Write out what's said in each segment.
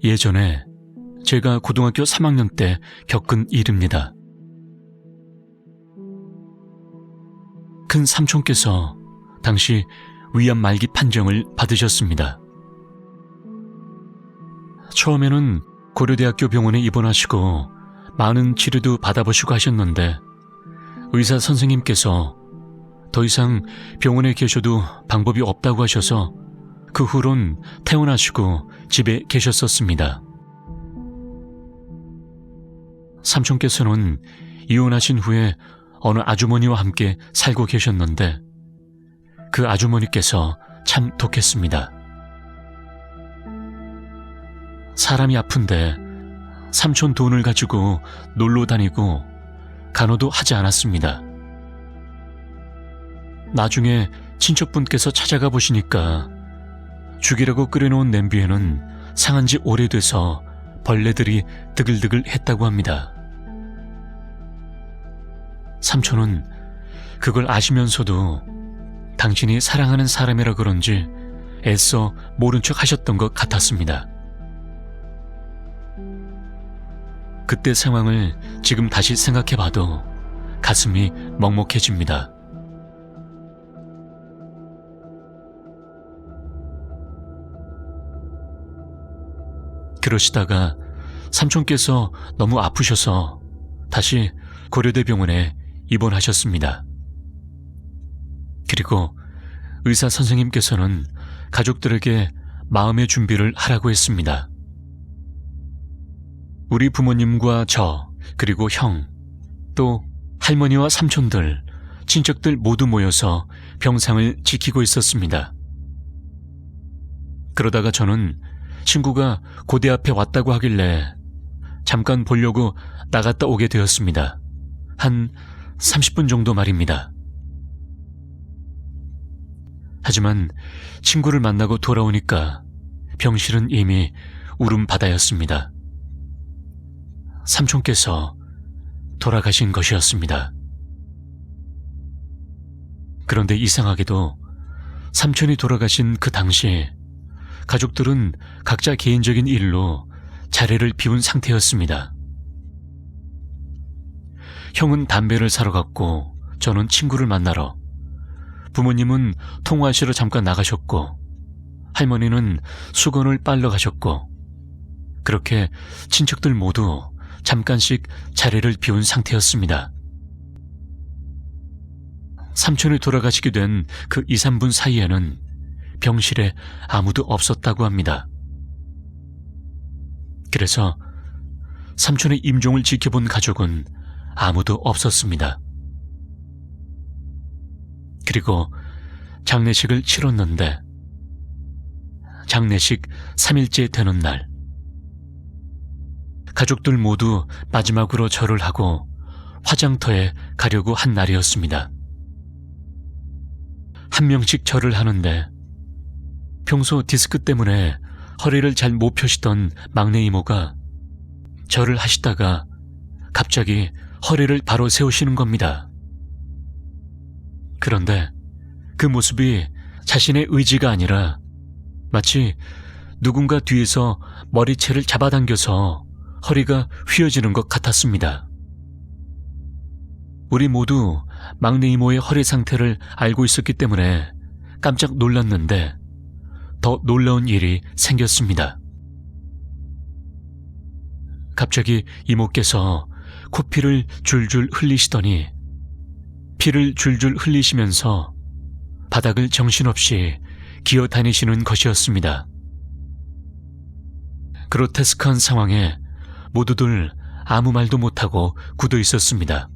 예전에 제가 고등학교 3학년 때 겪은 일입니다. 큰 삼촌께서 당시 위암 말기 판정을 받으셨습니다. 처음에는 고려대학교 병원에 입원하시고 많은 치료도 받아보시고 하셨는데 의사 선생님께서 더 이상 병원에 계셔도 방법이 없다고 하셔서 그 후론 퇴원하시고 집에 계셨었습니다. 삼촌께서는 이혼하신 후에 어느 아주머니와 함께 살고 계셨는데 그 아주머니께서 참 독했습니다. 사람이 아픈데 삼촌 돈을 가지고 놀러 다니고 간호도 하지 않았습니다. 나중에 친척분께서 찾아가 보시니까 죽이라고 끓여놓은 냄비에는 상한 지 오래돼서 벌레들이 드글드글 했다고 합니다. 삼촌은 그걸 아시면서도 당신이 사랑하는 사람이라 그런지 애써 모른 척 하셨던 것 같았습니다. 그때 상황을 지금 다시 생각해봐도 가슴이 먹먹해집니다. 그러시다가 삼촌께서 너무 아프셔서 다시 고려대병원에 입원하셨습니다. 그리고 의사 선생님께서는 가족들에게 마음의 준비를 하라고 했습니다. 우리 부모님과 저, 그리고 형, 또 할머니와 삼촌들, 친척들 모두 모여서 병상을 지키고 있었습니다. 그러다가 저는 친구가 고대 앞에 왔다고 하길래 잠깐 보려고 나갔다 오게 되었습니다. 한 30분 정도 말입니다. 하지만 친구를 만나고 돌아오니까 병실은 이미 울음바다였습니다. 삼촌께서 돌아가신 것이었습니다. 그런데 이상하게도 삼촌이 돌아가신 그 당시 가족들은 각자 개인적인 일로 자리를 비운 상태였습니다. 형은 담배를 사러 갔고 저는 친구를 만나러, 부모님은 통화하시러 잠깐 나가셨고 할머니는 수건을 빨러 가셨고 그렇게 친척들 모두 잠깐씩 자리를 비운 상태였습니다. 삼촌이 돌아가시게 된 그 2, 3분 사이에는 병실에 아무도 없었다고 합니다. 그래서 삼촌의 임종을 지켜본 가족은 아무도 없었습니다. 그리고 장례식을 치렀는데 장례식 3일째 되는 날 가족들 모두 마지막으로 절을 하고 화장터에 가려고 한 날이었습니다. 한 명씩 절을 하는데 평소 디스크 때문에 허리를 잘 못 펴시던 막내 이모가 절을 하시다가 갑자기 허리를 바로 세우시는 겁니다. 그런데 그 모습이 자신의 의지가 아니라 마치 누군가 뒤에서 머리채를 잡아당겨서 허리가 휘어지는 것 같았습니다. 우리 모두 막내 이모의 허리 상태를 알고 있었기 때문에 깜짝 놀랐는데 더 놀라운 일이 생겼습니다. 갑자기 이모께서 코피를 줄줄 흘리시더니 피를 줄줄 흘리시면서 바닥을 정신없이 기어다니시는 것이었습니다. 그로테스크한 상황에 모두들 아무 말도 못하고 굳어 있었습니다.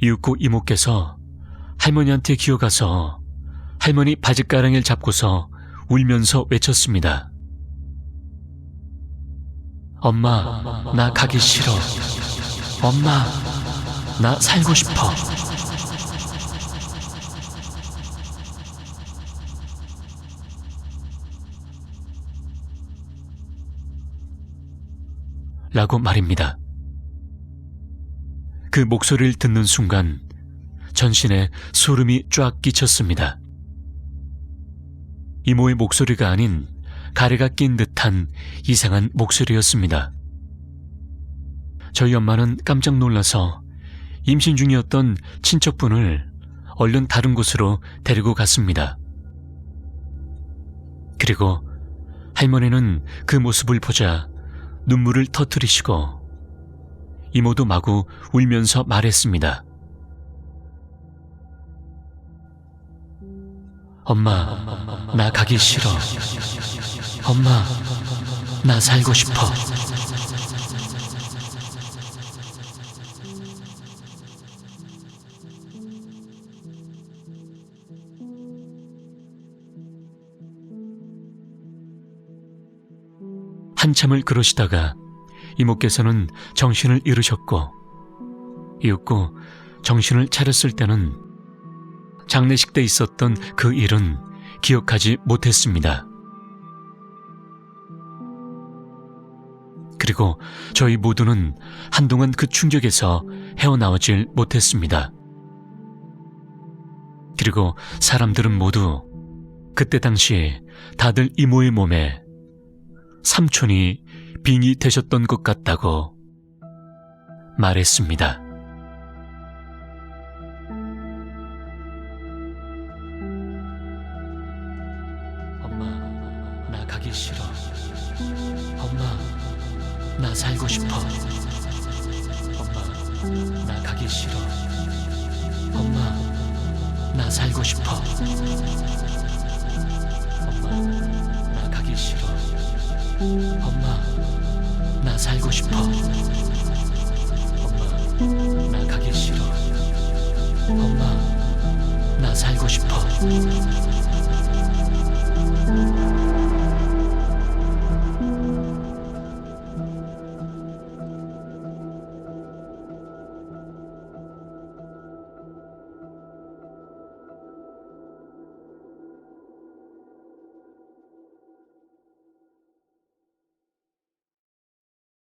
이윽고 이모께서 할머니한테 기어가서 할머니 바짓가랑이를 잡고서 울면서 외쳤습니다. 엄마, 나 가기 싫어. 엄마, 나 살고 싶어. 라고 말입니다. 그 목소리를 듣는 순간 전신에 소름이 쫙 끼쳤습니다. 이모의 목소리가 아닌 가래가 낀 듯한 이상한 목소리였습니다. 저희 엄마는 깜짝 놀라서 임신 중이었던 친척분을 얼른 다른 곳으로 데리고 갔습니다. 그리고 할머니는 그 모습을 보자 눈물을 터뜨리시고 이모도 마구 울면서 말했습니다. 엄마, 나 가기 싫어. 엄마, 나 살고 싶어. 한참을 그러시다가 이모께서는 정신을 잃으셨고, 이윽고 정신을 차렸을 때는 장례식 때 있었던 그 일은 기억하지 못했습니다. 그리고 저희 모두는 한동안 그 충격에서 헤어나오질 못했습니다. 그리고 사람들은 모두 그때 당시 다들 이모의 몸에 삼촌이 빙이 되셨던 것 같다고 말했습니다. 엄마, 나 가기 싫어. 엄마, 나 살고 싶어. 엄마, 나 가기 싫어. 엄마, 나 살고 싶어. 엄마, 나 가기 싫어. 엄마, 나 살고 싶어. 엄마, 나 가기 싫어. 엄마, 나 살고 싶어.